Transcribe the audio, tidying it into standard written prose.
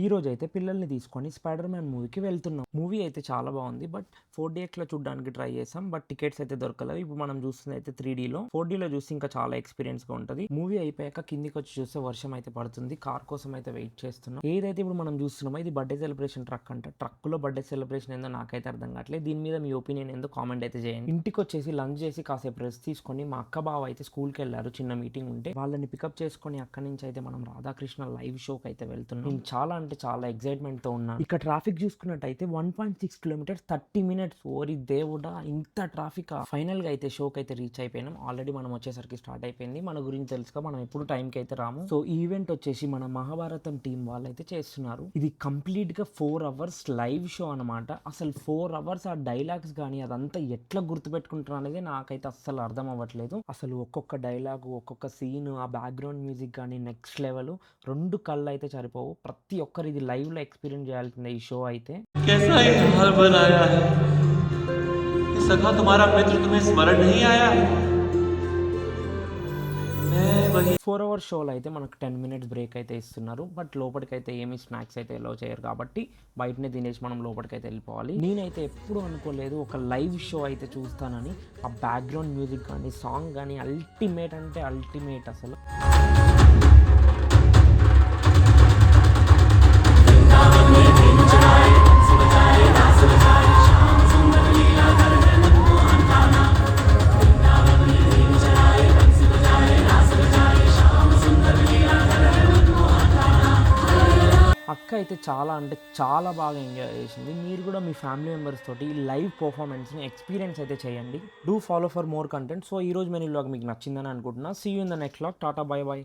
ఈ రోజు అయితే పిల్లల్ని తీసుకొని స్పైడర్ మ్యాన్ మూవీకి వెళ్తున్నాం. మూవీ అయితే చాలా బాగుంది. బట్ 4DX లో చూడడానికి ట్రై చేసాం. బట్ టికెట్స్ అయితే దొరకలేదు. ఇప్పుడు మనం చూస్తుంది అయితే 3Dలో. 4Dలో చూస్తే ఇంకా చాలా ఎక్స్పీరియన్స్ గా ఉంటుంది. మూవీ అయిపోయాక కిందికి వచ్చి చూస్తే వర్షం అయితే పడుతుంది. కార్ కోసం అయితే వెయిట్ చేస్తున్నాం. ఏదైతే ఇప్పుడు మనం చూస్తున్నామో ఇది బర్త్డే సెలబ్రేషన్ ట్రక్ అంట. ట్రక్ లో బర్త్డే సెలబ్రేషన్ ఏందో నాకైతే అర్థం కావట్లేదు. దీని మీద మీ ఒపీనియన్ ఏందో కామెంట్ అయితే చేయండి. ఇంటికి వచ్చేసి లంచ్ చేసి కాసేపు రెస్ట్ తీసుకొని మా అక్క బావ అయితే స్కూల్కి వెళ్ళారు. చిన్న మీటింగ్ ఉంటే వాళ్ళని పికప్ చేసుకొని అక్కడి నుంచి అయితే మనం రాధాకృష్ణ లైవ్ షోకి అయితే వెళ్తున్నాం. నేను చాలా అంటే చాలా ఎక్సైట్మెంట్ తో ఉన్నాను. ఇక్కడ ట్రాఫిక్ చూసుకున్నట్టయితే 1.6 కిలోమీటర్స్ 30 మినిట్స్. ఓరి దేవుడా, ఇంత ట్రాఫిక్. ఫైనల్ గా అయితే షోకి అయితే రీచ్ అయిపోయినాం. ఆల్రెడీ మనం వచ్చేసరికి స్టార్ట్ అయిపోయింది. మన గురించి తెలుసుగా, మనం ఎప్పుడు టైం కి అయితే రాము. సో ఈవెంట్ వచ్చేసి మన మహాభారతం టీం వాళ్ళు అయితే చేస్తున్నారు. ఇది కంప్లీట్ గా 4 అవర్స్ లైవ్ షో అనమాట. అసలు 4 అవర్స్ ఆ డైలాగ్స్ కానీ అదంతా ఎట్లా గుర్తుపెట్టుకుంటారు అనేది నాకైతే అస్సలు అర్థం అవ్వట్లేదు. అసలు ఒక్కొక్క డైలాగ్, ఒక్కొక్క సీన్, ఆ బ్యాక్గ్రౌండ్ మ్యూజిక్ కానీ నెక్స్ట్ లెవెల్. 2 కళ్ళు అయితే సరిపోవు. ప్రతి ఒక్కరు ఇది లైవ్ లో ఎక్స్పీరియన్స్ చేయాల్సిందే ఈ షో అయితే. सखा तुम्हारा मित्र तुम्हें स्मरण नहीं आया है? 4 అవర్స్ షోలో అయితే మనకు 10 మినిట్స్ బ్రేక్ అయితే ఇస్తున్నారు. బట్ లోపలికైతే ఏమి స్నాక్స్ అయితే ఎలో చేయరు కాబట్టి బయటనే తినేసి మనం లోపలికైతే వెళ్ళిపోవాలి. నేనైతే ఎప్పుడు అనుకోలేదు ఒక లైవ్ షో అయితే చూస్తానని. ఆ బ్యాక్గ్రౌండ్ మ్యూజిక్ కానీ సాంగ్ కానీ అల్టిమేట్ అంటే అల్టిమేట్ అసలు. అక్క అయితే చాలా అంటే చాలా బాగా ఎంజాయ్ చేసింది. మీరు కూడా మీ ఫ్యామిలీ మెంబర్స్ తోటి ఈ లైవ్ పర్ఫార్మెన్స్ని ఎక్స్పీరియన్స్ అయితే చేయండి. Do follow for more content. So ఈ రోజు మెనీ వ్లాగ్ మీకు నచ్చిందని అనుకుంటున్నా. See you in the next vlog. టాటా, బై బై.